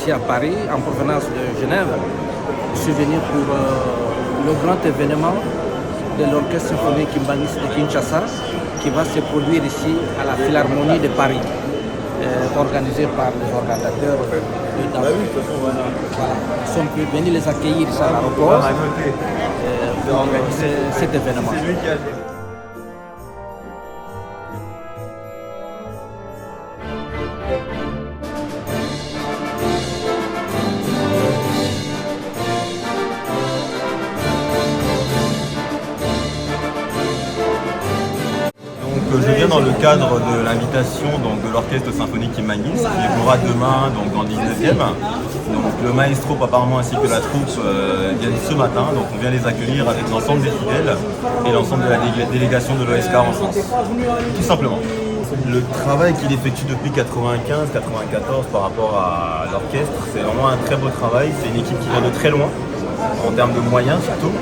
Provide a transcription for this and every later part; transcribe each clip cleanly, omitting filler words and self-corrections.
ici à Paris en provenance de Genève. Je suis venu pour le grand événement de l'Orchestre symphonique kimbanguiste de Kinshasa qui va se produire ici à la Philharmonie de Paris, organisé par les organisateurs de Davos. Voilà. Nous sommes venus les accueillir ici à l'aéroport pour organiser cet événement. Je viens dans le cadre de l'invitation de l'Orchestre symphonique kimbanguiste qui jouera demain dans le 19e. Donc, le maestro apparemment ainsi que la troupe viennent ce matin, donc on vient les accueillir avec l'ensemble des fidèles et l'ensemble de la délégation de l'OSK en France. Tout simplement. Le travail qu'il effectue depuis 95-94 par rapport à l'orchestre, c'est vraiment un très beau travail. C'est une équipe qui vient de très loin, en termes de moyens surtout,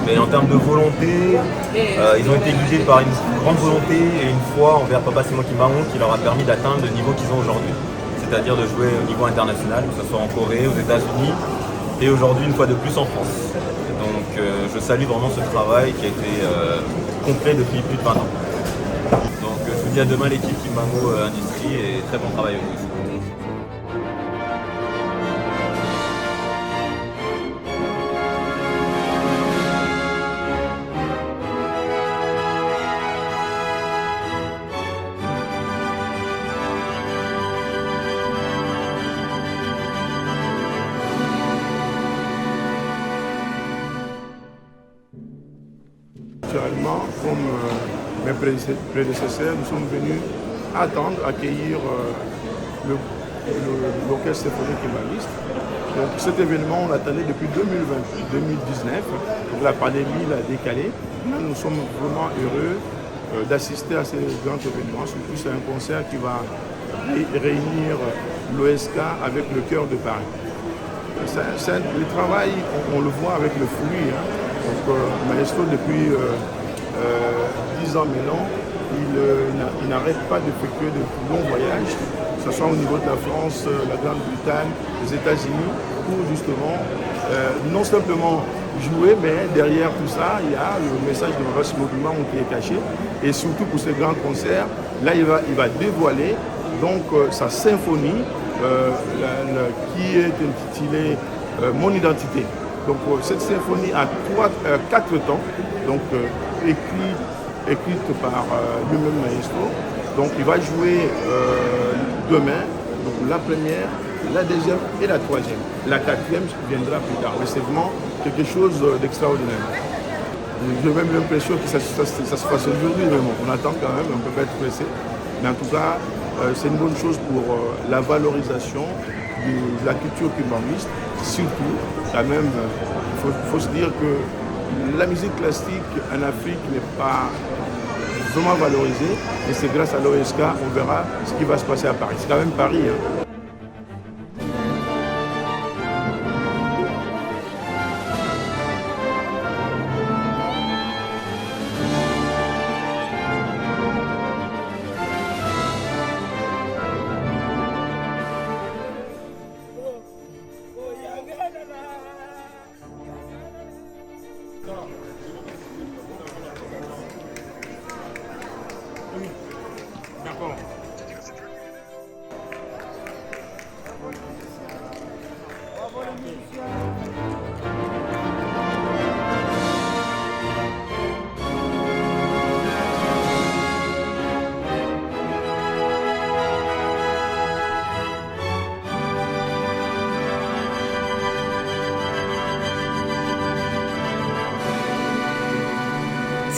mais en termes de volonté, ils ont été guidés par une grande volonté et une foi envers Papa Simon Kimbangu qui leur a permis d'atteindre le niveau qu'ils ont aujourd'hui. C'est-à-dire de jouer au niveau international, que ce soit en Corée, aux États-Unis et aujourd'hui une fois de plus en France. Donc je salue vraiment ce travail qui a été complet depuis plus de 20 ans. Donc je vous dis à demain l'équipe Kimbangu Industrie et très bon travail à vous. Naturellement, comme mes prédécesseurs, nous sommes venus attendre, accueillir l'orchestre symphonique kimbanguiste. Donc cet événement, on l'attendait depuis 2019. Donc la pandémie l'a décalé. Nous sommes vraiment heureux d'assister à ce grand événement. Surtout c'est un concert qui va réunir l'OSK avec le cœur de Paris. Le travail, on le voit avec le fruit. Donc, Maestro, depuis 10 ans maintenant, il n'arrête pas d'effectuer de longs voyages, que ce soit au niveau de la France, la Grande-Bretagne, les États-Unis, pour justement non simplement jouer, mais derrière tout ça, il y a le message de Massimo Kimbangu qui est caché. Et surtout pour ce grand concert, là, il va dévoiler donc, sa symphonie qui est intitulée Mon identité. Donc cette symphonie a 4 temps, donc écrite par lui-même Maestro. Donc il va jouer demain, donc la première, la deuxième et la troisième. La quatrième viendra plus tard. Mais c'est vraiment quelque chose d'extraordinaire. J'ai même l'impression que ça se passe aujourd'hui, mais bon, on attend quand même, on ne peut pas être pressé. Mais en tout cas, c'est une bonne chose pour la valorisation de la culture kimbanguiste. Surtout, quand même, il faut se dire que la musique classique en Afrique n'est pas vraiment valorisée. Et c'est grâce à l'OSK, on verra ce qui va se passer à Paris. C'est quand même Paris. D'accord.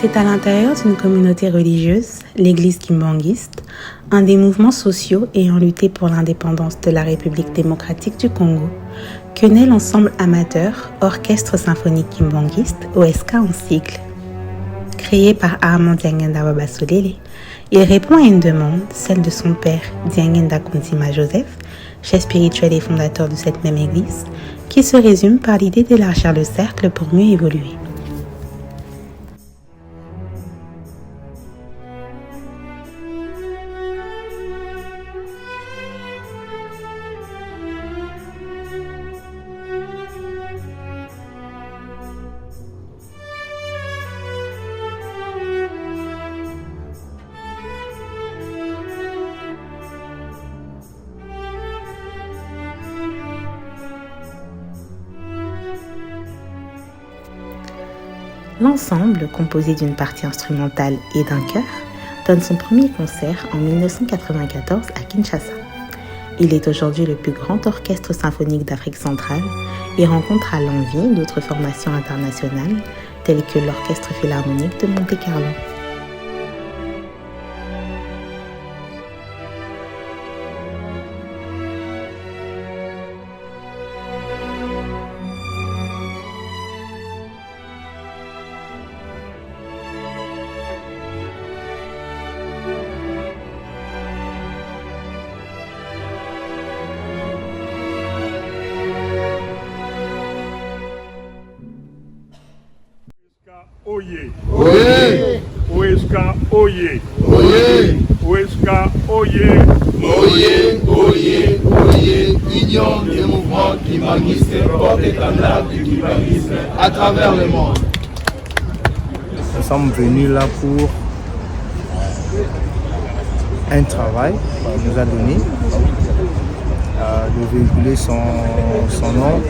C'est à l'intérieur d'une communauté religieuse, l'église kimbanguiste, un des mouvements sociaux ayant lutté pour l'indépendance de la République démocratique du Congo, que naît l'ensemble amateur Orchestre symphonique kimbanguiste, OSK en sigle. Créé par Armand Diangenda Wabasolele, il répond à une demande, celle de son père Diangenda Kunzima Joseph, chef spirituel et fondateur de cette même église, qui se résume par l'idée d'élargir le cercle pour mieux évoluer. L'ensemble, composé d'une partie instrumentale et d'un chœur, donne son premier concert en 1994 à Kinshasa. Il est aujourd'hui le plus grand orchestre symphonique d'Afrique centrale et rencontre à l'envi d'autres formations internationales telles que l'Orchestre philharmonique de Monte-Carlo. Oye. Oye. Huesca, oye. Oye. Huesca, oye. Oye, oye, oye, union des mouvements kimbanguistes porte-étendard du kimbanguisme à travers le monde. Nous sommes venus là pour un travail qu'on nous a donné de véhiculer son nom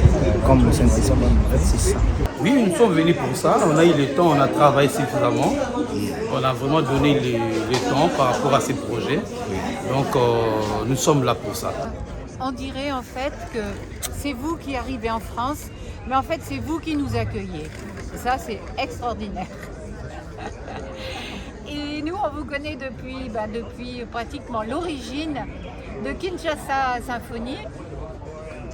comme le Saint-Esprit. En fait, c'est ça. Oui, nous sommes venus pour ça. On a eu le temps, on a travaillé suffisamment. On a vraiment donné le temps par rapport à ces projets. Donc, nous sommes là pour ça. On dirait en fait que c'est vous qui arrivez en France, mais en fait, c'est vous qui nous accueillez. Et ça, c'est extraordinaire. Et nous, on vous connaît depuis pratiquement l'origine de Kinshasa Symphonie.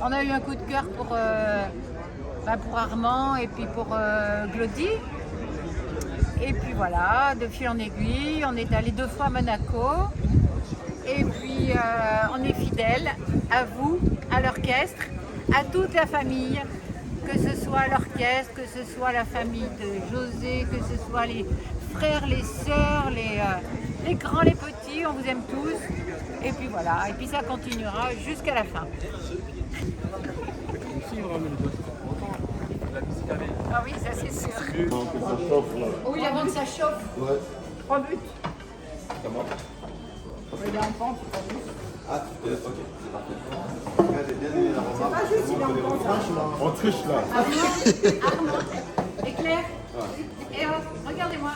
On a eu un coup de cœur pour Armand et puis pour Glody. Et puis voilà, de fil en aiguille, on est allé 2 fois à Monaco. Et puis on est fidèle à vous, à l'orchestre, à toute la famille, que ce soit l'orchestre, que ce soit la famille de José, que ce soit les frères, les sœurs, les grands, les petits, on vous aime tous. Et puis voilà, et puis ça continuera jusqu'à la fin. Ah oui, ça c'est sûr. Oui, avant que ça chauffe. 3 buts. Comment? Il est en pente, 3 buts. Ah, ok, c'est parfait. J'ai bien aimé la remarque. C'est pas juste, il est en pente. On triche là. Armand, et Claire. Et regardez-moi.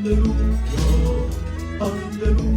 Alléluia, Alléluia.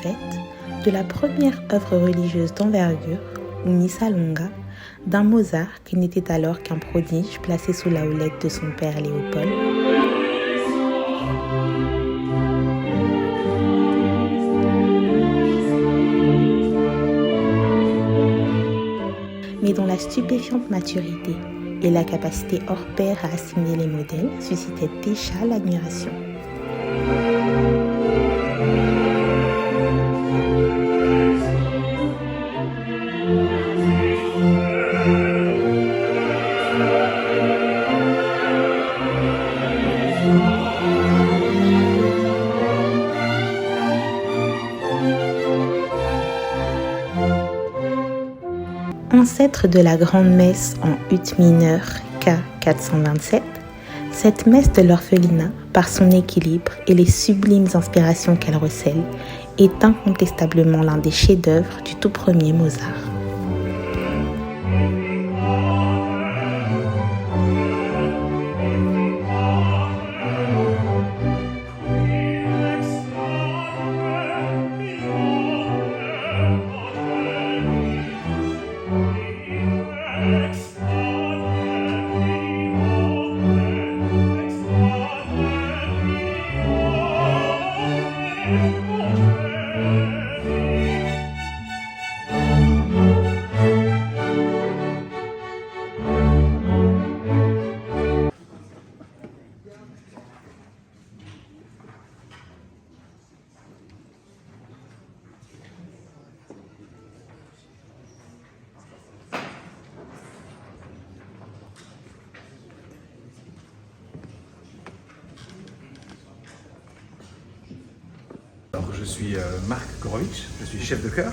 fête de la première œuvre religieuse d'envergure, ou Missa Longa, d'un Mozart qui n'était alors qu'un prodige placé sous la houlette de son père Léopold. Mais dont la stupéfiante maturité et la capacité hors pair à assimiler les modèles suscitaient déjà l'admiration. Ancêtre de la grande messe en ut mineur K 427, cette messe de l'orphelinat, par son équilibre et les sublimes inspirations qu'elle recèle, est incontestablement l'un des chefs-d'œuvre du tout premier Mozart. Alors, je suis Marc Gorovitch, je suis chef de chœur.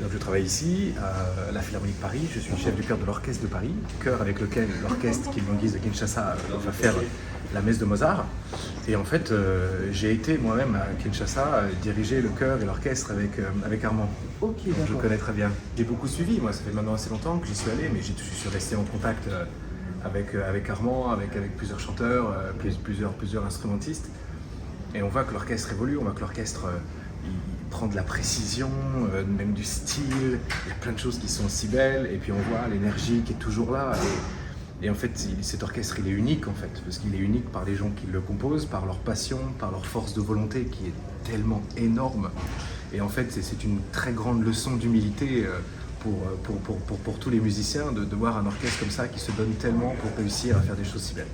Donc, je travaille ici à la Philharmonie de Paris. Je suis chef du chœur de l'Orchestre de Paris, chœur avec lequel l'orchestre Kim Bongis de Kinshasa va faire la messe de Mozart. Et en fait, j'ai été moi-même à Kinshasa diriger le chœur et l'orchestre avec Armand. Ok, donc, d'accord. je connais très bien. J'ai beaucoup suivi, moi ça fait maintenant assez longtemps que j'y suis allé, mais je suis resté en contact avec Armand, avec plusieurs chanteurs, plusieurs instrumentistes. Et on voit que l'orchestre évolue, on voit que l'orchestre il prend de la précision, même du style, il y a plein de choses qui sont si belles, et puis on voit l'énergie qui est toujours là. Et en fait, cet orchestre, il est unique en fait, parce qu'il est unique par les gens qui le composent, par leur passion, par leur force de volonté qui est tellement énorme. Et en fait, c'est une très grande leçon d'humilité pour tous les musiciens de voir un orchestre comme ça qui se donne tellement pour réussir à faire des choses si belles.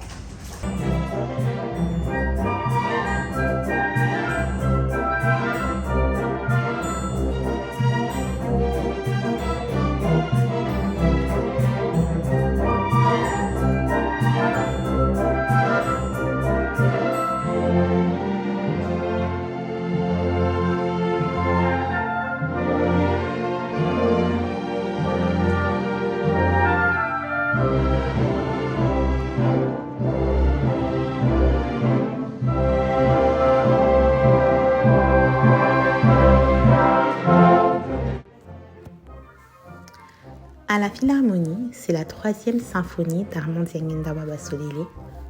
À la Philharmonie, c'est la 3e symphonie d'Armand Dieng-Ndawa Bassolélé,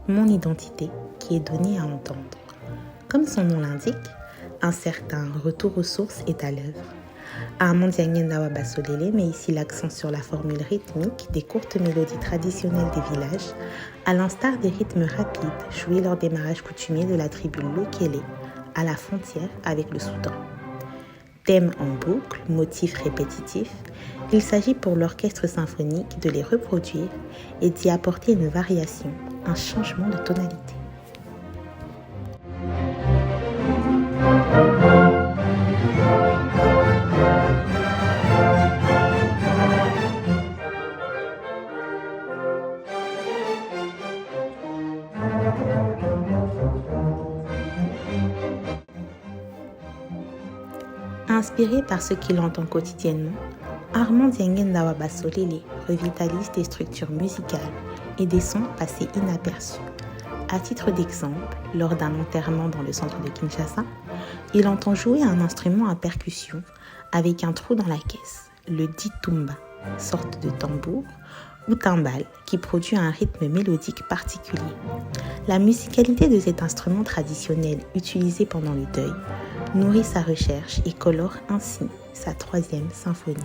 Mon identité, qui est donnée à entendre. Comme son nom l'indique, un certain retour aux sources est à l'œuvre. Armand Dieng-Ndawa Bassolélé met ici l'accent sur la formule rythmique des courtes mélodies traditionnelles des villages, à l'instar des rythmes rapides joués lors des mariages coutumiers de la tribu Lokélé, à la frontière avec le Soudan. Thèmes en boucle, motifs répétitifs, il s'agit pour l'orchestre symphonique de les reproduire et d'y apporter une variation, un changement de tonalité. Inspiré par ce qu'il entend quotidiennement, Armand Dieng-Ndawa Bassolélé revitalise des structures musicales et des sons passés inaperçus. À titre d'exemple, lors d'un enterrement dans le centre de Kinshasa, il entend jouer un instrument à percussion avec un trou dans la caisse, le ditumba, sorte de tambour ou timbale qui produit un rythme mélodique particulier. La musicalité de cet instrument traditionnel utilisé pendant le deuil nourrit sa recherche et colore ainsi sa 3e symphonie.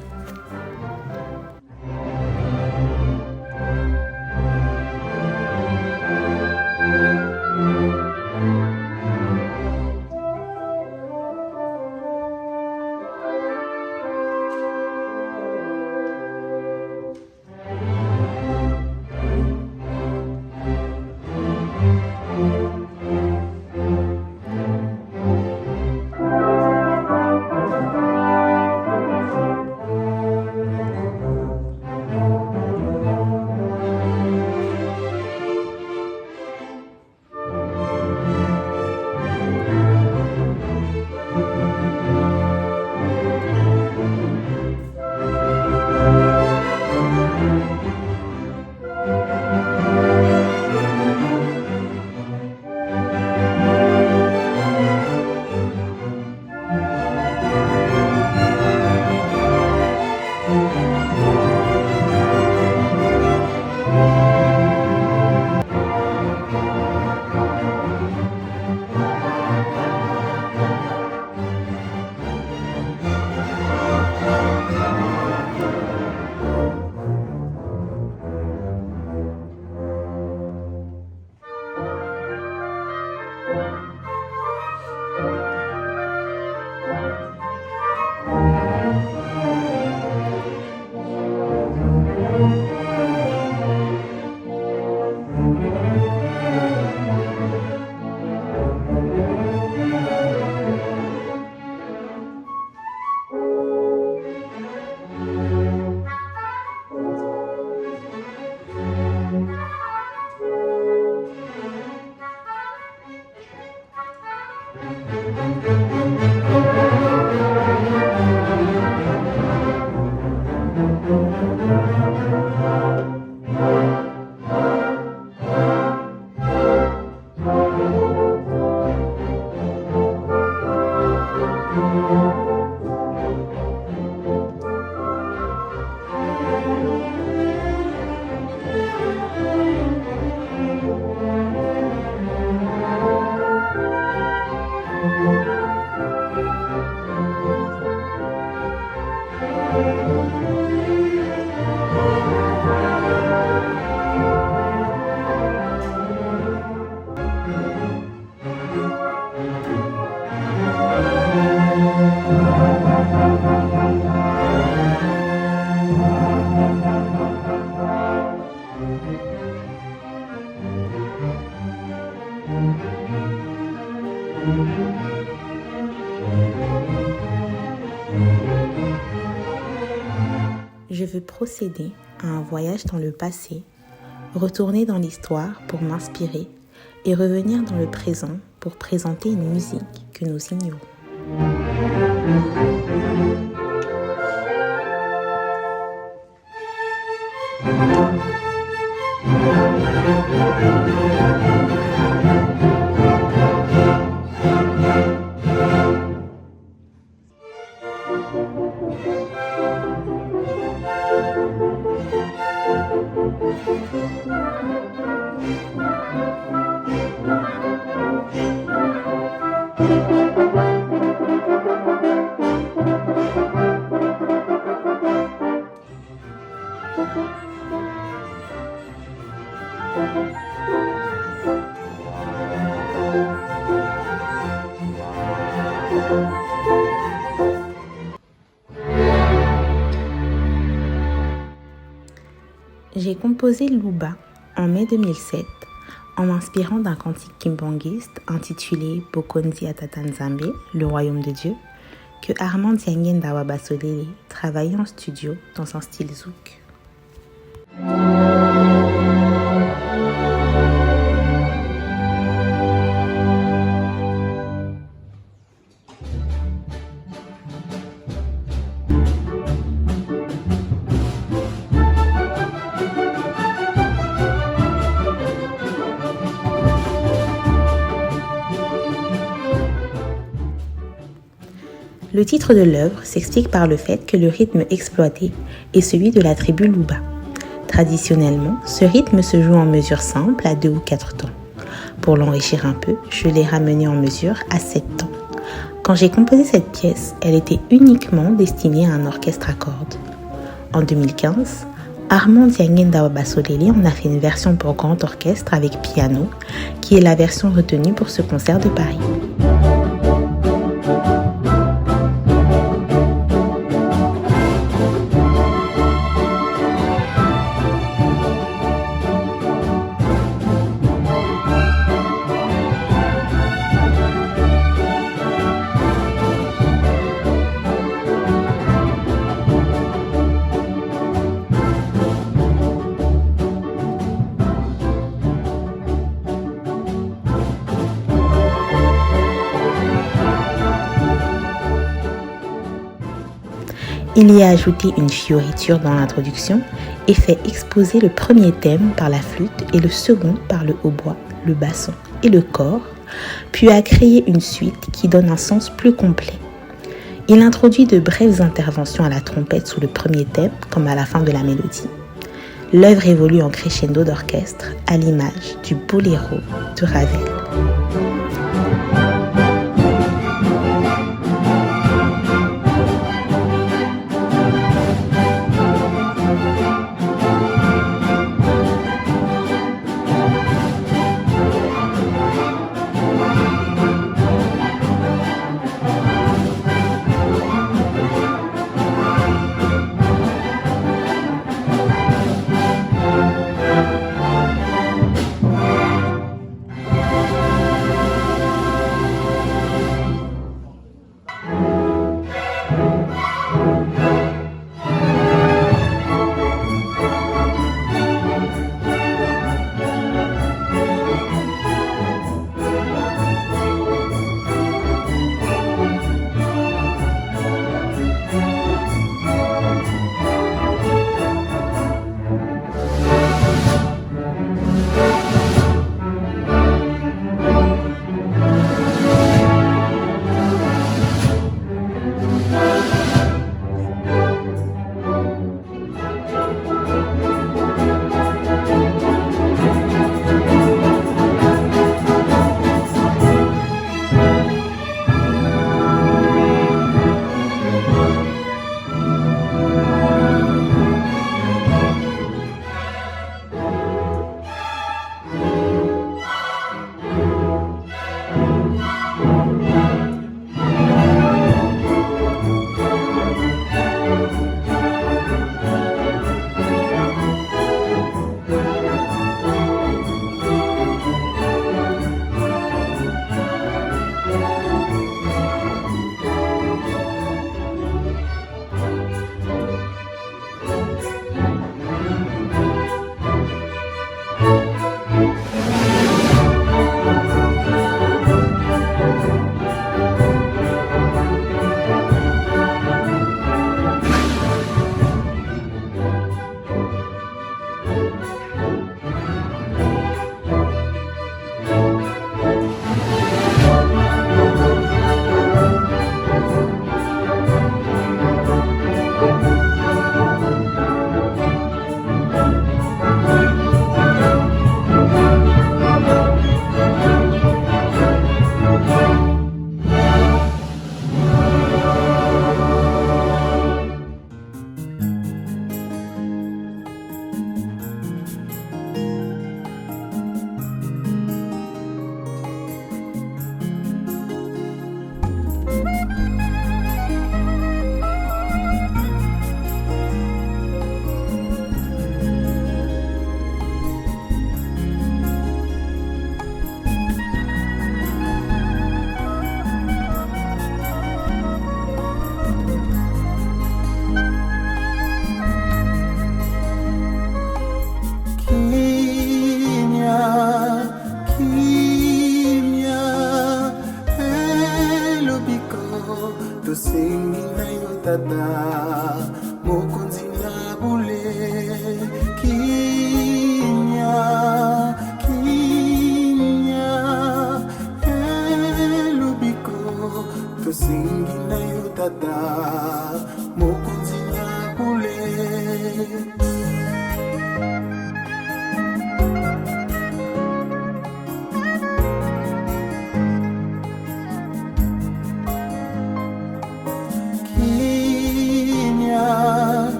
Je veux procéder à un voyage dans le passé, retourner dans l'histoire pour m'inspirer et revenir dans le présent pour présenter une musique que nous ignorons. J'ai composé Luba en mai 2007 en m'inspirant d'un cantique kimbanguiste intitulé Bokonzi Atata Nzambe, le royaume de Dieu, que Armand Diangen Dawa Basolele travaillait en studio dans un style zouk. Le titre de l'œuvre s'explique par le fait que le rythme exploité est celui de la tribu Luba. Traditionnellement, ce rythme se joue en mesure simple à 2 ou 4 temps. Pour l'enrichir un peu, je l'ai ramené en mesure à 7 temps, Quand j'ai composé cette pièce, elle était uniquement destinée à un orchestre à cordes. En 2015, Armand Dianguenda Basoleli en a fait une version pour grand orchestre avec piano, qui est la version retenue pour ce concert de Paris. Il y a ajouté une fioriture dans l'introduction et fait exposer le premier thème par la flûte et le second par le hautbois, le basson et le cor, puis a créé une suite qui donne un sens plus complet. Il introduit de brèves interventions à la trompette sous le premier thème comme à la fin de la mélodie. L'œuvre évolue en crescendo d'orchestre à l'image du boléro de Ravel.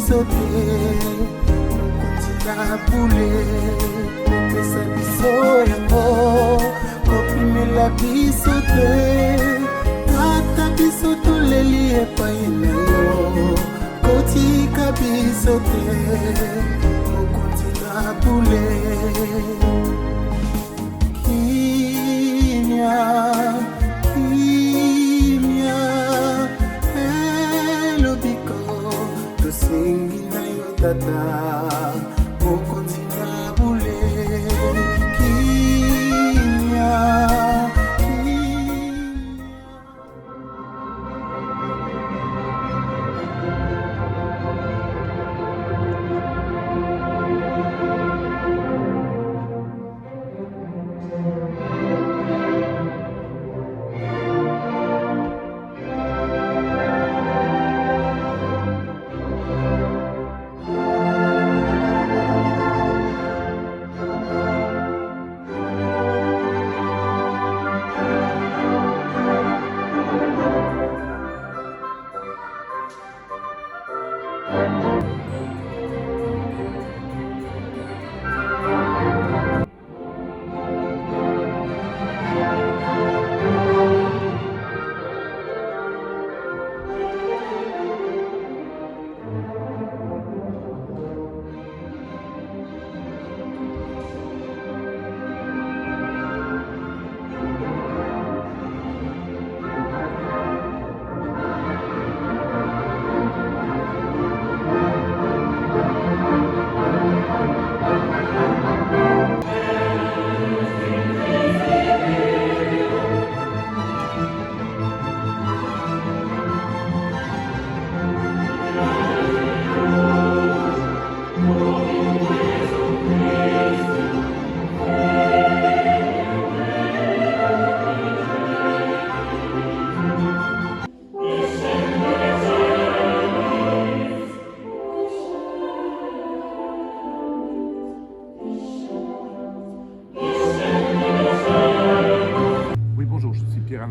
biso te mokonzi na bule kopesa biso yango kopimela biso te ata biso toleli epai na yo kotika biso te mokonzi na bule kimia elobiko tosengi na yo tata mokonzi na bule kimia.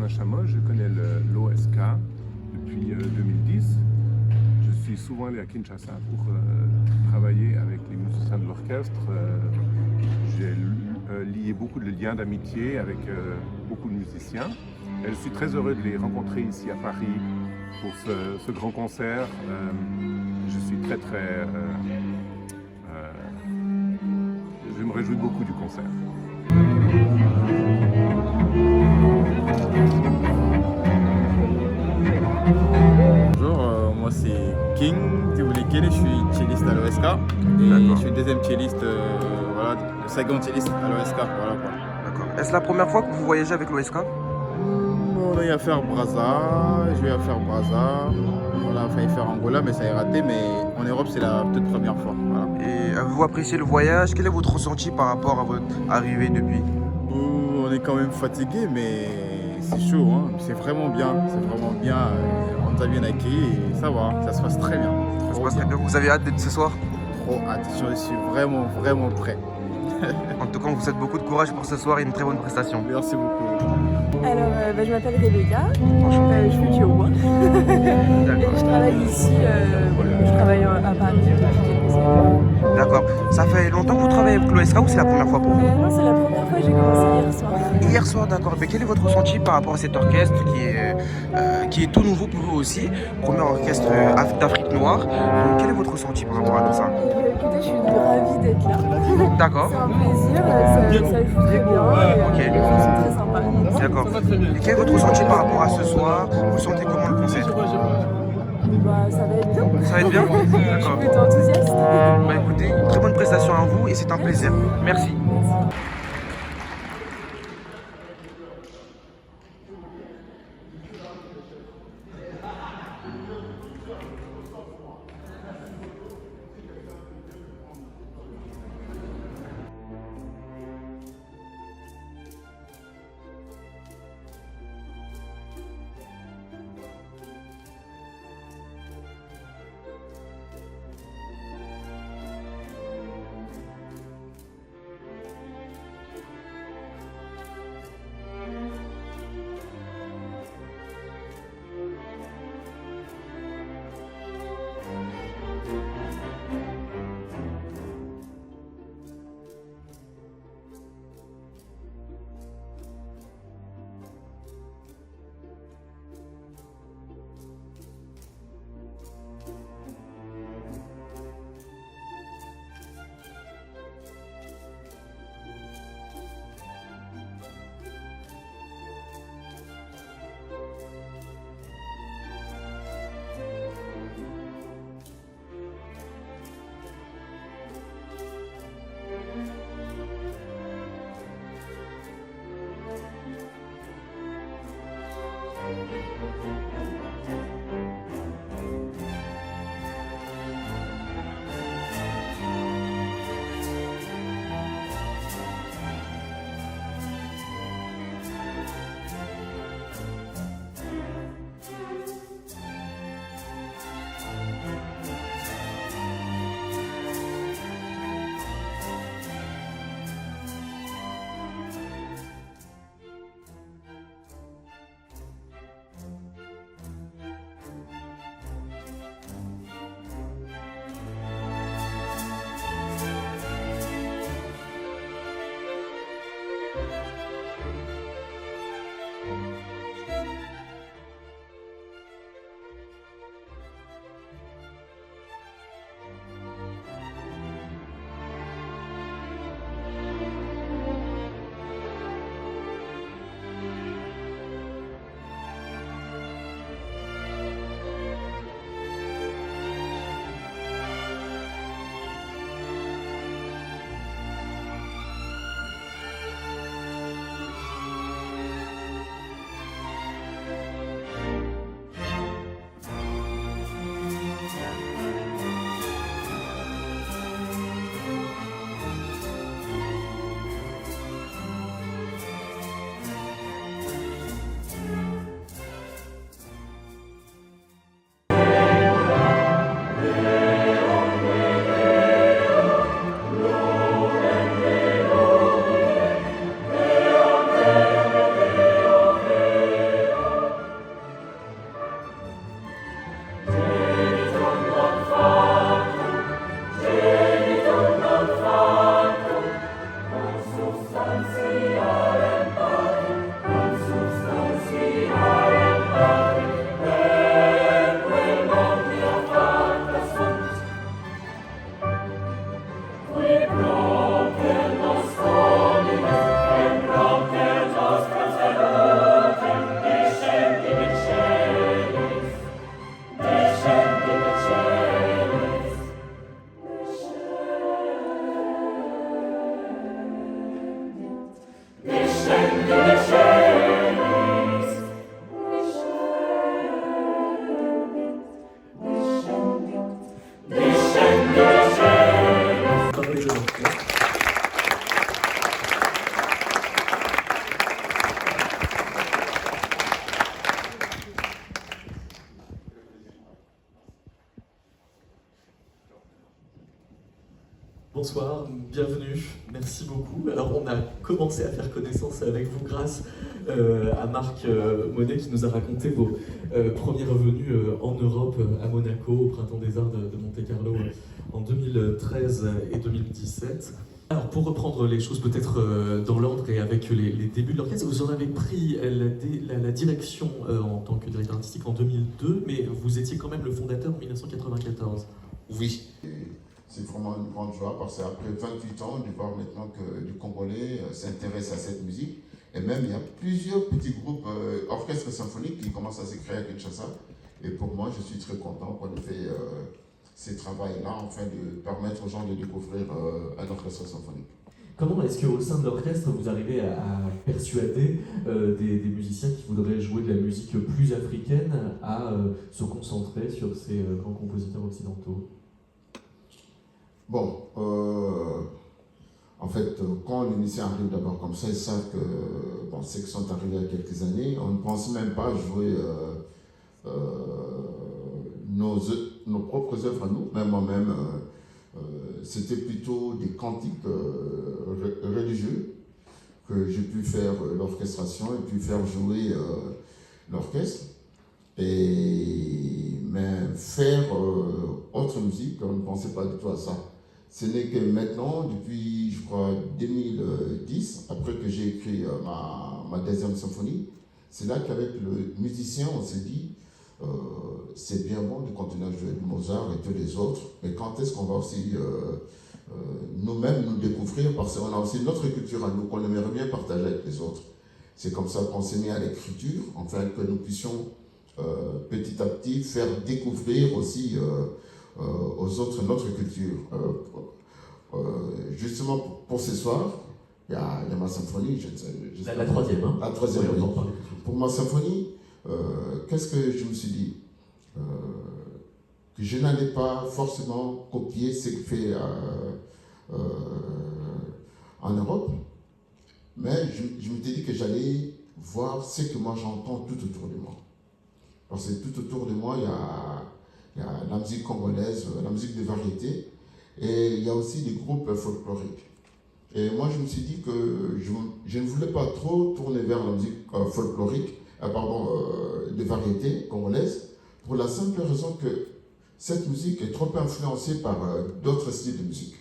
Chamol, je connais l'OSK depuis 2010. Je suis souvent allé à Kinshasa pour travailler avec les musiciens de l'orchestre. J'ai lié beaucoup de liens d'amitié avec beaucoup de musiciens. Et je suis très heureux de les rencontrer ici à Paris pour ce grand concert. Je suis je me réjouis beaucoup du concert. Bonjour, moi c'est King Tiboulikene, je suis celliste à l'OSK et je suis deuxième celliste, voilà, le second celliste à l'OSK. Voilà, quoi. D'accord. Est-ce la première fois que vous voyagez avec l'OSK? On a eu à faire Brazza, j'ai eu à faire Brazza, on a failli faire Angola mais ça a raté, mais en Europe c'est la toute première fois. Voilà. Et avez-vous apprécié le voyage? Quel est votre ressenti par rapport à votre arrivée depuis? On est quand même fatigué mais c'est chaud, hein. C'est vraiment bien, on nous a bien accueillis et ça va, ça se passe très bien. Ça se passe très bien. Vous avez hâte d'être ce soir? Trop hâte, je suis vraiment prêt. En tout cas, on vous souhaite beaucoup de courage pour ce soir et une très bonne prestation. Merci beaucoup. Alors, je m'appelle Rebecca, je fais du haut. Et je travaille ici, je travaille à Paris depuis quelques années. D'accord. Ça fait longtemps que vous travaillez avec l'OSK ou c'est la première fois pour vous? Non, c'est la première fois, j'ai commencé hier soir. Hier soir, d'accord. Mais quel est votre ressenti par rapport à cet orchestre qui est tout nouveau pour vous aussi? Premier orchestre d'Afrique noire. Donc, quel est votre ressenti par rapport à tout ça? Écoutez, je suis ravie d'être là. D'accord. C'est un plaisir, ça joue très bien. Ok. Les gens sont très sympas. D'accord. Et quel est votre ressenti par rapport à ce soir? Vous sentez comment le concert? Bah, ça va être bien. Ça va être bien? Je suis plutôt enthousiaste. Bah écoutez, très bonne prestation à vous et c'est un plaisir. Merci. Bonsoir, bienvenue, merci beaucoup. Alors on a commencé à faire connaissance avec vous grâce à Marc Monet qui nous a raconté vos premières venues en Europe, à Monaco, au Printemps des Arts de Monte-Carlo en 2013 et 2017. Alors pour reprendre les choses peut-être dans l'ordre et avec les débuts de l'orchestre, vous en avez pris la direction en tant que directeur artistique en 2002, mais vous étiez quand même le fondateur en 1994. Oui. C'est vraiment une grande joie parce qu'après 28 ans, de voir maintenant que les Congolais s'intéressent à cette musique. Et même, il y a plusieurs petits groupes orchestres symphoniques qui commencent à se créer à Kinshasa. Et pour moi, je suis très content qu'on ait fait ces travaux-là, afin de permettre aux gens de découvrir un orchestre symphonique. Comment est-ce qu'au sein de l'orchestre, vous arrivez à persuader des musiciens qui voudraient jouer de la musique plus africaine à se concentrer sur ces grands compositeurs occidentaux ? Bon, en fait, quand les musiciens arrivent d'abord comme ça, ils savent que, bon, ceux qui sont arrivés il y a quelques années, on ne pense même pas jouer nos propres œuvres à nous, même moi-même, c'était plutôt des cantiques religieux que j'ai pu faire l'orchestration et puis faire jouer l'orchestre. Mais faire autre musique, on ne pensait pas du tout à ça. Ce n'est que maintenant, depuis, je crois, 2010, après que j'ai écrit ma deuxième symphonie, c'est là qu'avec le musicien, on s'est dit, c'est bien bon de continuer à jouer de Mozart et tous les autres, mais quand est-ce qu'on va aussi nous-mêmes nous découvrir, parce qu'on a aussi notre culture à nous qu'on aimerait bien partager avec les autres. C'est comme ça qu'on s'est mis à l'écriture, afin que nous puissions petit à petit faire découvrir aussi aux autres notre culture. Justement pour ce soir, il y a ma symphonie. La troisième, hein? La troisième, oui. Pour ma symphonie, qu'est-ce que je me suis dit? Que je n'allais pas forcément copier ce qui fait en Europe, mais je m'étais dit que j'allais voir ce que moi j'entends tout autour de moi. Parce que tout autour de moi, il y a la musique congolaise, la musique de variété, et il y a aussi des groupes folkloriques. Et moi, je me suis dit que je ne voulais pas trop tourner vers la musique folklorique, de variété congolaise, pour la simple raison que cette musique est trop influencée par d'autres styles de musique.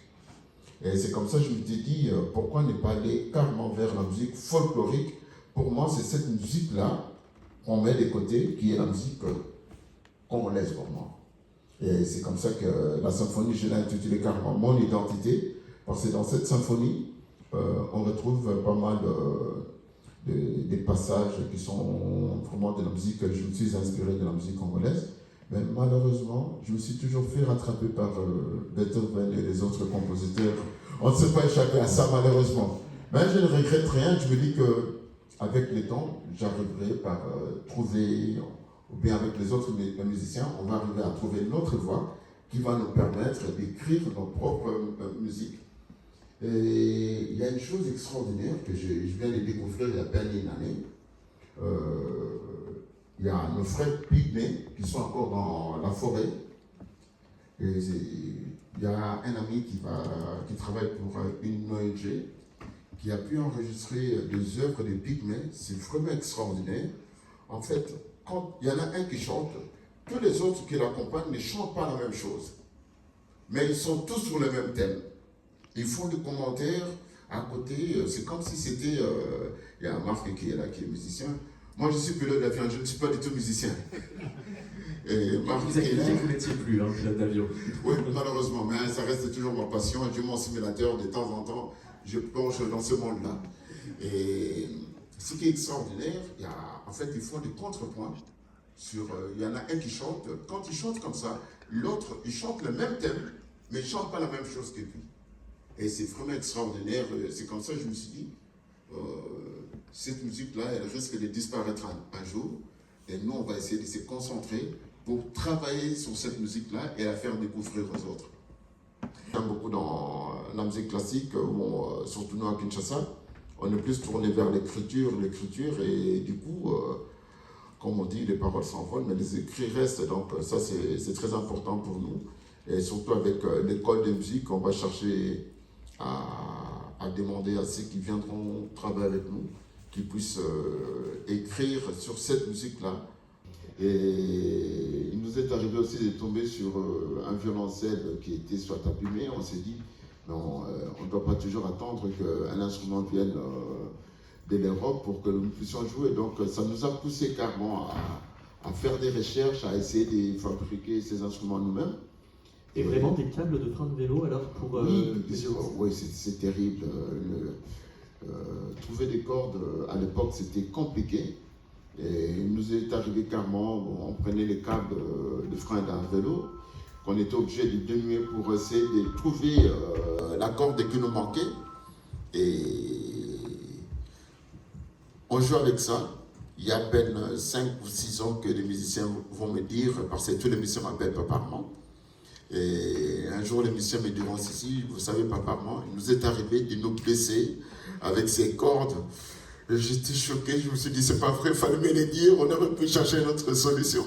Et c'est comme ça que je me suis dit, pourquoi ne pas aller carrément vers la musique folklorique? Pour moi, c'est cette musique-là qu'on met de côté, qui est la musique congolaise pour moi. Et c'est comme ça que la symphonie, je l'ai intitulée carrément Mon Identité, parce que dans cette symphonie, on retrouve pas mal des passages qui sont vraiment de la musique, je me suis inspiré de la musique congolaise, mais malheureusement, je me suis toujours fait rattraper par Beethoven et les autres compositeurs. On ne s'est pas échappé à ça malheureusement. Mais je ne regrette rien, je me dis que avec le temps, j'arriverai par trouver, ou bien avec les autres musiciens, on va arriver à trouver notre voix qui va nous permettre d'écrire nos propres musiques. Et il y a une chose extraordinaire que je viens de découvrir il y a à peine une année. Il y a nos frères pygmées qui sont encore dans la forêt. Et il y a un ami qui travaille pour une ONG qui a pu enregistrer des œuvres des pygmées. C'est vraiment extraordinaire. En fait, quand il y en a un qui chante, tous les autres qui l'accompagnent ne chantent pas la même chose. Mais ils sont tous sur le même thème. Ils font des commentaires à côté. C'est comme si c'était... il y a Marc qui est là, qui est musicien. Moi, je suis pilote d'avion, je ne suis pas du tout musicien. Et Marc vous n'étiez plus, hein, pilote d'avion. Oui, malheureusement, mais ça reste toujours ma passion. J'ai mon simulateur, de temps en temps, je plonge dans ce monde-là. Et ce qui est extraordinaire, en fait, ils font des contrepoints. Il y en a un qui chante, quand il chante comme ça, l'autre, il chante le même thème, mais il ne chante pas la même chose que lui. Et c'est vraiment extraordinaire. C'est comme ça que je me suis dit, cette musique-là, elle risque de disparaître un jour. Et nous, on va essayer de se concentrer pour travailler sur cette musique-là et la faire découvrir aux autres. J'aime beaucoup dans la musique classique, surtout nous à Kinshasa, on est plus tourné vers l'écriture, et du coup, comme on dit, les paroles s'envolent, mais les écrits restent. Donc ça, c'est très important pour nous. Et surtout avec l'école de musique, on va chercher à demander à ceux qui viendront travailler avec nous qu'ils puissent écrire sur cette musique-là. Et il nous est arrivé aussi de tomber sur un violoncelle qui était soit abîmé. On s'est dit, non, on ne doit pas toujours attendre qu'un instrument vienne de l'Europe pour que nous puissions jouer. Donc ça nous a poussé carrément à faire des recherches, à essayer de fabriquer ces instruments nous-mêmes. Et vraiment des câbles de frein de vélo alors pour... Oui, c'est terrible. Trouver des cordes à l'époque c'était compliqué. Et il nous est arrivé carrément, on prenait les câbles de frein d'un vélo, qu'on était obligé de dénuer pour essayer de trouver la corde qui nous manquait. Et on joue avec ça. Il y a à peine 5 ou 6 ans que les musiciens vont me dire, parce que tous les musiciens m'appellent Papa Armand. Et un jour, les musiciens me diront, si, vous savez, Papa Armand, il nous est arrivé de nous blesser avec ces cordes. J'étais choqué, je me suis dit, c'est pas vrai, il fallait me le dire, on aurait pu chercher une autre solution.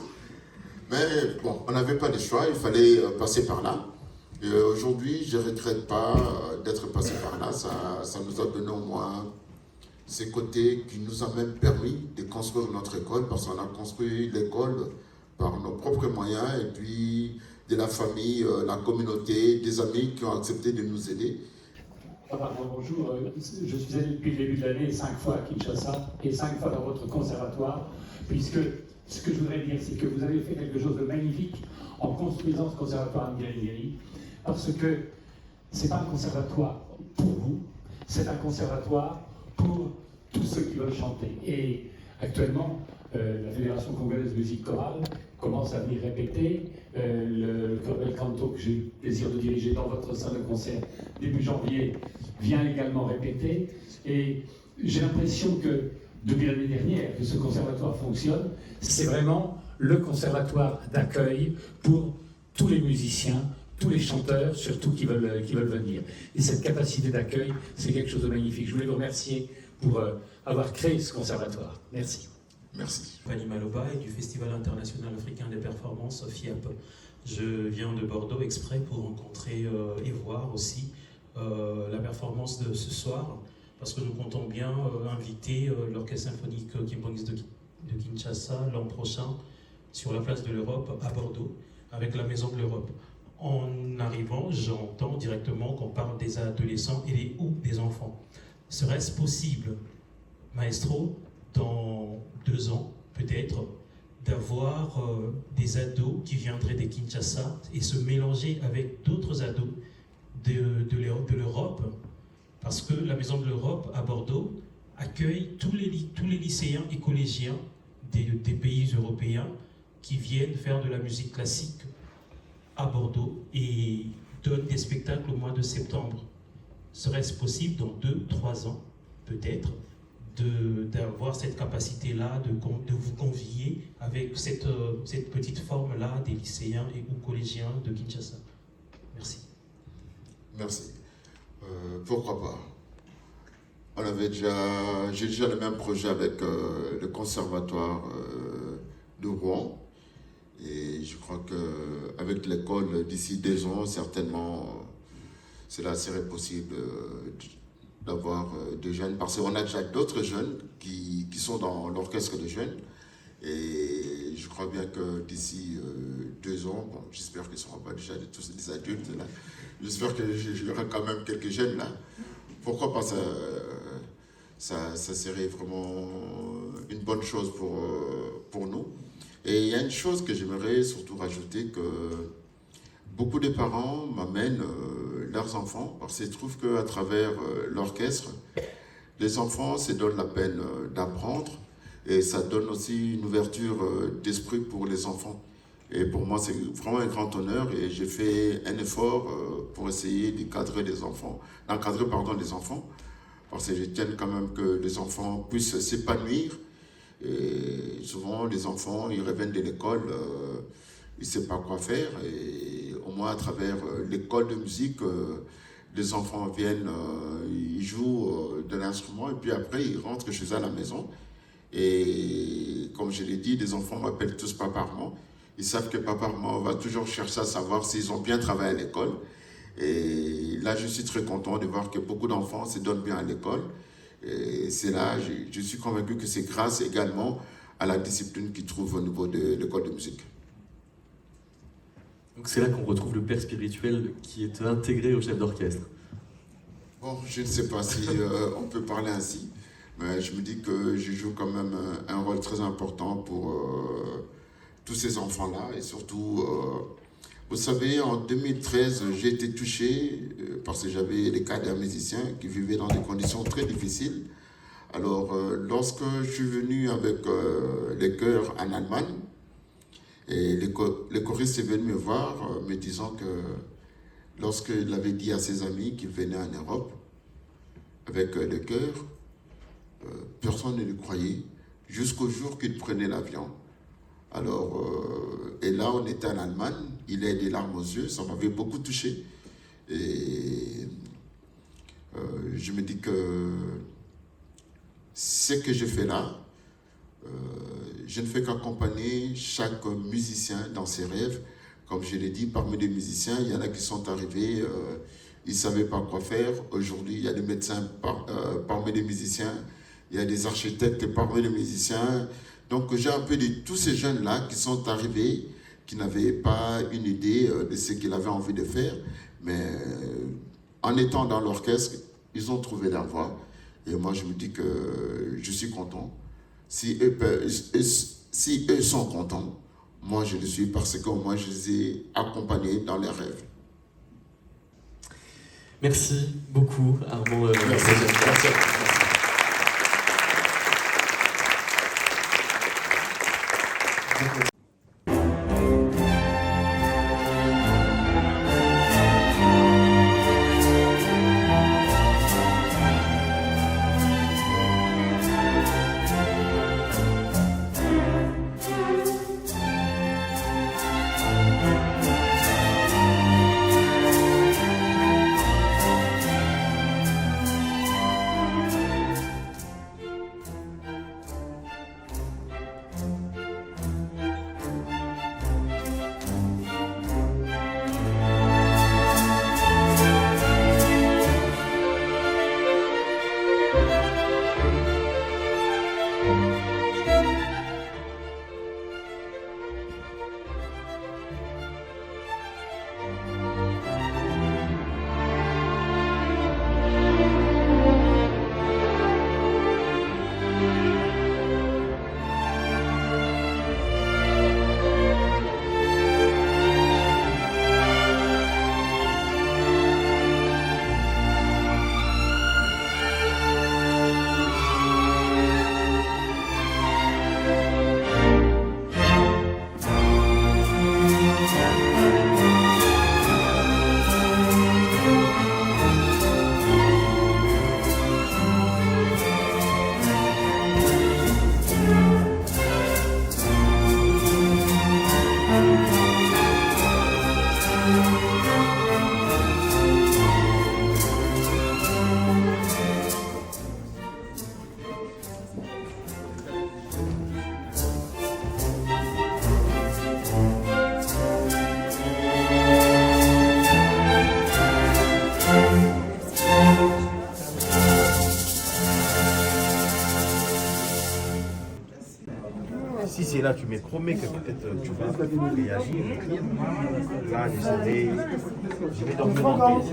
Mais bon, on n'avait pas de choix, il fallait passer par là. Et aujourd'hui, je ne regrette pas d'être passé par là, ça nous a donné au moins ces côtés qui nous ont même permis de construire notre école, parce qu'on a construit l'école par nos propres moyens, et puis de la famille, la communauté, des amis qui ont accepté de nous aider. Bonjour, je suis allé depuis le début de l'année 5 fois à Kinshasa et 5 fois dans votre conservatoire, puisque ce que je voudrais dire, c'est que vous avez fait quelque chose de magnifique en construisant ce conservatoire à Ngari, parce que ce n'est pas un conservatoire pour vous, c'est un conservatoire pour tous ceux qui veulent chanter. Et actuellement, la Fédération congolaise de musique chorale commence à venir répéter. Le chœur bel canto que j'ai eu le plaisir de diriger dans votre salle de concert début janvier vient également répéter. Et j'ai l'impression que depuis l'année dernière que ce conservatoire fonctionne, c'est vraiment le conservatoire d'accueil pour tous les musiciens, tous les chanteurs, surtout qui veulent venir. Et cette capacité d'accueil, c'est quelque chose de magnifique. Je voulais vous remercier pour avoir créé ce conservatoire. Merci. Merci. Fanny Maloba et du Festival international africain des performances FIAP. Je viens de Bordeaux exprès pour rencontrer et voir aussi la performance de ce soir, parce que nous comptons bien inviter l'Orchestre symphonique Kimbangis de Kinshasa l'an prochain sur la place de l'Europe à Bordeaux avec la Maison de l'Europe. En arrivant, j'entends directement qu'on parle des adolescents ou des enfants. Serait-ce possible, maestro, dans 2 ans, peut-être, d'avoir des ados qui viendraient de Kinshasa et se mélanger avec d'autres ados de l'Europe, parce que la Maison de l'Europe à Bordeaux accueille tous les lycéens et collégiens des pays européens qui viennent faire de la musique classique à Bordeaux et donne des spectacles au mois de septembre. Serait-ce possible dans 2-3 ans, peut-être, d'avoir cette capacité-là, de vous convier avec cette petite forme-là des lycéens ou collégiens de Kinshasa? Merci. Merci. Pourquoi pas? J'ai déjà le même projet avec le conservatoire de Rouen. Et je crois qu'avec l'école, d'ici 2 ans, certainement, cela serait possible d'avoir des jeunes. Parce qu'on a déjà d'autres jeunes qui sont dans l'orchestre de jeunes. Et je crois bien que d'ici 2 ans, bon, j'espère qu'ils ne seront pas déjà tous des adultes là. J'espère qu'il y aura quand même quelques jeunes là. Pourquoi pas, ça serait vraiment une bonne chose pour nous. Et il y a une chose que j'aimerais surtout rajouter, que beaucoup de parents m'amènent leurs enfants, parce qu'ils trouvent qu'à travers l'orchestre, les enfants se donnent la peine d'apprendre, et ça donne aussi une ouverture d'esprit pour les enfants. Et pour moi, c'est vraiment un grand honneur, et j'ai fait un effort pour essayer d'encadrer les enfants, parce que je tiens quand même que les enfants puissent s'épanouir. Et souvent, les enfants, ils reviennent de l'école, ils ne savent pas quoi faire. Et au moins, à travers l'école de musique, les enfants viennent, ils jouent de l'instrument, et puis après, ils rentrent chez eux à la maison. Et comme je l'ai dit, les enfants m'appellent tous Papa Armand. Ils savent que papa, maman va toujours chercher à savoir s'ils ont bien travaillé à l'école. Et là, je suis très content de voir que beaucoup d'enfants se donnent bien à l'école. Et c'est là, je suis convaincu que c'est grâce également à la discipline qu'ils trouvent au niveau de l'école de musique. Donc c'est là qu'on retrouve le père spirituel qui est intégré au chef d'orchestre. Bon, je ne sais pas si on peut parler ainsi, mais je me dis que je joue quand même un rôle très important pour tous ces enfants-là. Et surtout, vous savez, en 2013, j'ai été touché parce que j'avais des cas d'un musicien qui vivaient dans des conditions très difficiles. Alors, lorsque je suis venu avec les chœurs en Allemagne, et les choristes est venu me voir me disant que lorsqu'il avait dit à ses amis qu'il venait en Europe avec le chœur, personne ne lui croyait jusqu'au jour qu'il prenait l'avion. Alors, et là on était en Allemagne, il a des larmes aux yeux, ça m'avait beaucoup touché. Et je me dis que ce que je fais là, je ne fais qu'accompagner chaque musicien dans ses rêves. Comme je l'ai dit, parmi les musiciens, il y en a qui sont arrivés, ils ne savaient pas quoi faire. Aujourd'hui, il y a des médecins parmi les musiciens, il y a des architectes parmi les musiciens. Donc j'ai un peu de tous ces jeunes-là qui sont arrivés, qui n'avaient pas une idée de ce qu'ils avaient envie de faire, mais en étant dans l'orchestre, ils ont trouvé leur voie. Et moi, je me dis que je suis content. Si eux sont contents, moi je le suis parce que moi je les ai accompagnés dans leurs rêves. Merci beaucoup Armand. Merci. Si c'est là, tu me promets que peut-être tu vas réagir. Là, je vais dormir en paix.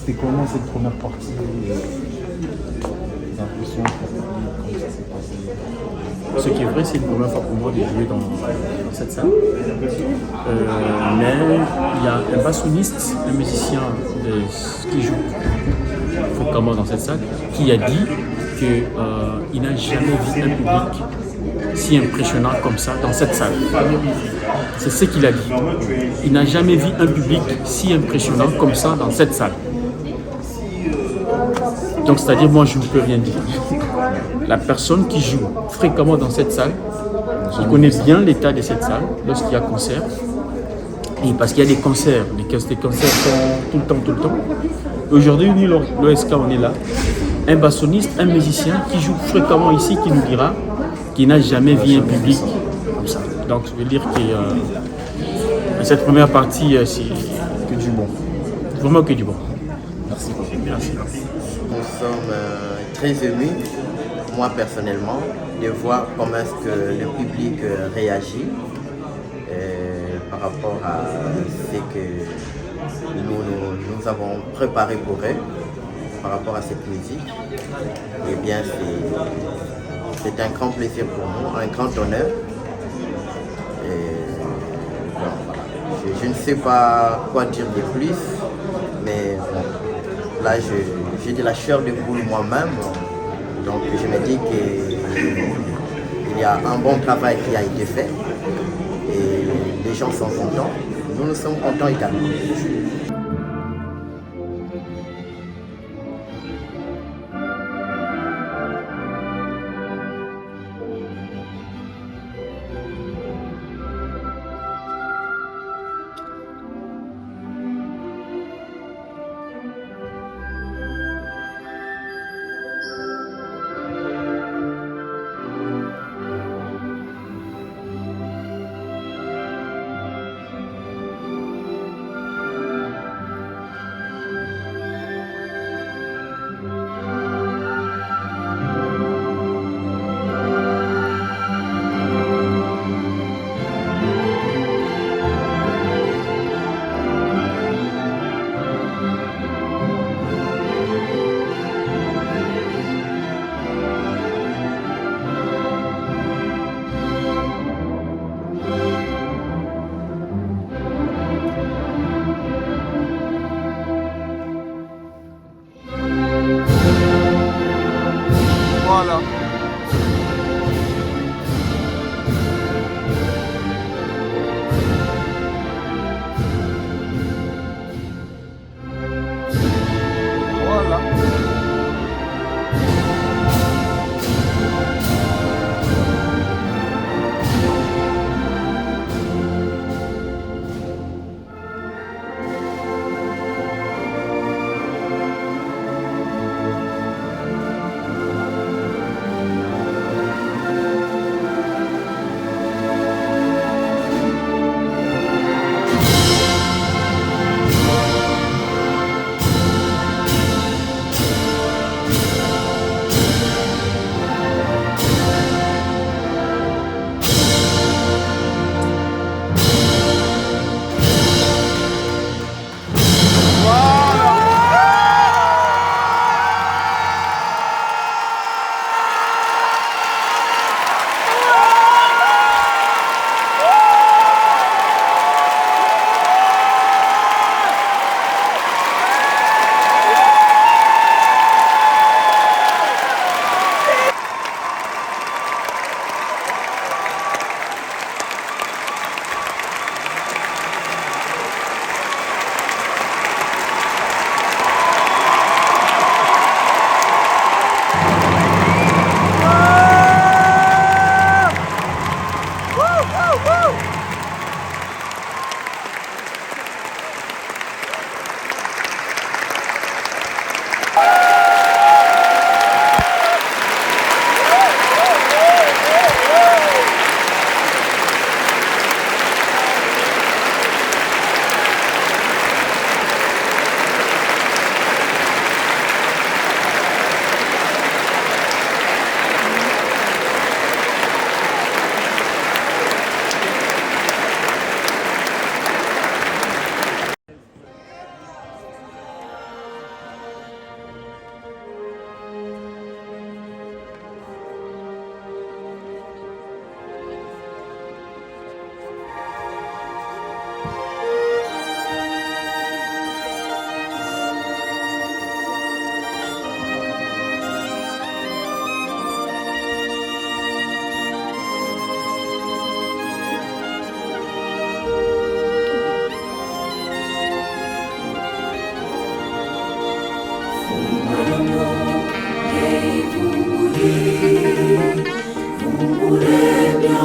C'était comment cette première partie, les impressions, comment ça s'est passé? Ce qui est vrai, c'est une première fois pour moi de jouer dans cette salle. Mais il y a un bassoniste, un musicien qui joue fréquemment dans cette salle, qui a dit qu'il n'a jamais vu un public si impressionnant comme ça dans cette salle. C'est ce qu'il a dit. Il n'a jamais vu un public si impressionnant comme ça dans cette salle. Donc c'est-à-dire, moi je ne peux rien dire. La personne qui joue fréquemment dans cette salle, il connaît bien l'état de cette salle lorsqu'il y a concert. Et parce qu'il y a des concerts, les concerts sont tout le temps. Aujourd'hui, nous, l'OSK, on est là. Un bassoniste, un musicien qui joue fréquemment ici, qui nous dira qu'il n'a jamais vu un public comme ça. Donc je veux dire que cette première partie, c'est que du bon. Vraiment que du bon. Merci. Merci. Nous sommes très émus, moi personnellement, de voir comment est-ce que le public réagit par rapport à ce que nous avons préparé pour eux, par rapport à cette musique. Eh bien, c'est un grand plaisir pour nous, un grand honneur. Je ne sais pas quoi dire de plus, mais bon, là j'ai de la chair de poule moi-même, donc je me dis qu'il y a un bon travail qui a été fait et les gens sont contents, nous sommes contents également.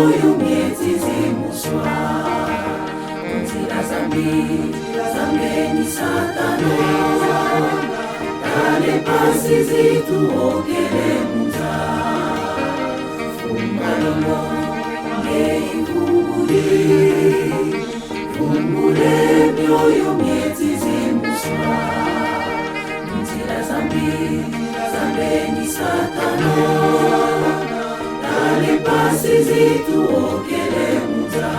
mioyo mietizimuswa kunzira zambeni satano kale pasi zituokele muza fungalomo ngeivunguli fungule mioyo mietizimuswa kunzira zambeni satano kale pasi zituokele muza.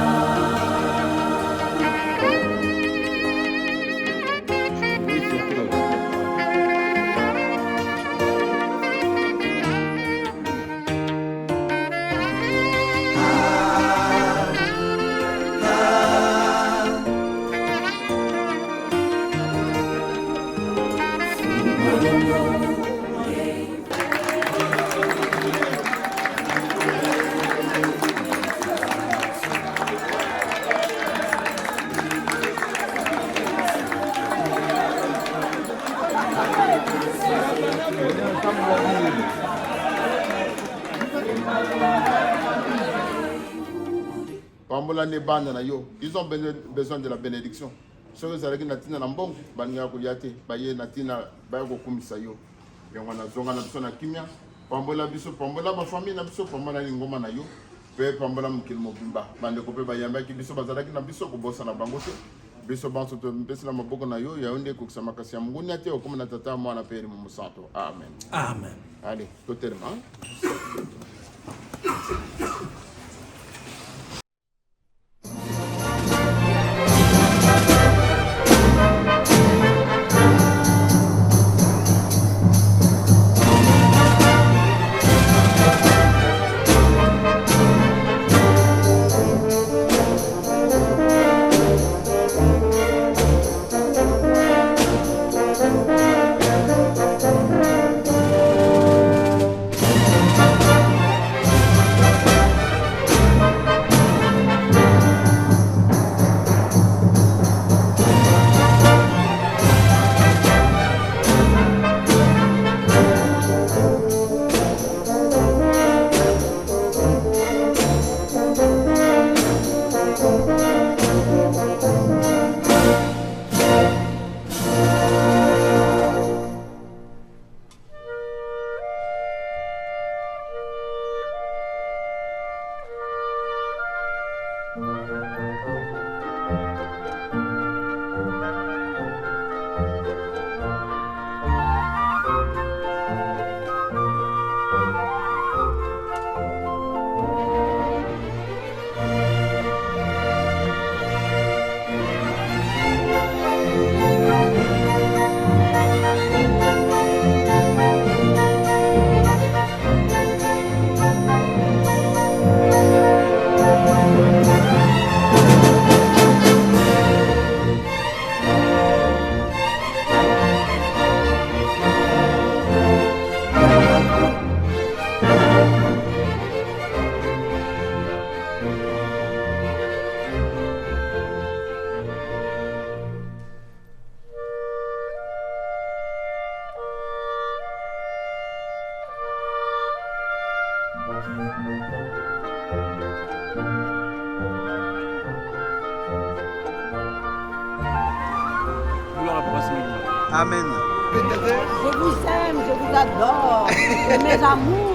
Pambola ne bana na yo, ils ont besoin de la bénédiction. Ce que ça veut dire natina nambong, banya kuliate, baye natina baye kumisa yo. Yongana zonga na biso na kimia, pambola biso, pambola ba famille na biso, pambola ngoma na yo. Pe pambola mukil mobimba, bande ko pe bayamba ki biso bazalaki na biso ko bossa na bango te. Biso banso to mpesi na maboko na yo, ya onde ko kusama kasi ya Mungu ni ate okoma na tata mwana pe mu musanto. Amen. Amen. Allez, totalement. Amen. Je vous aime, je vous adore. Mes amours.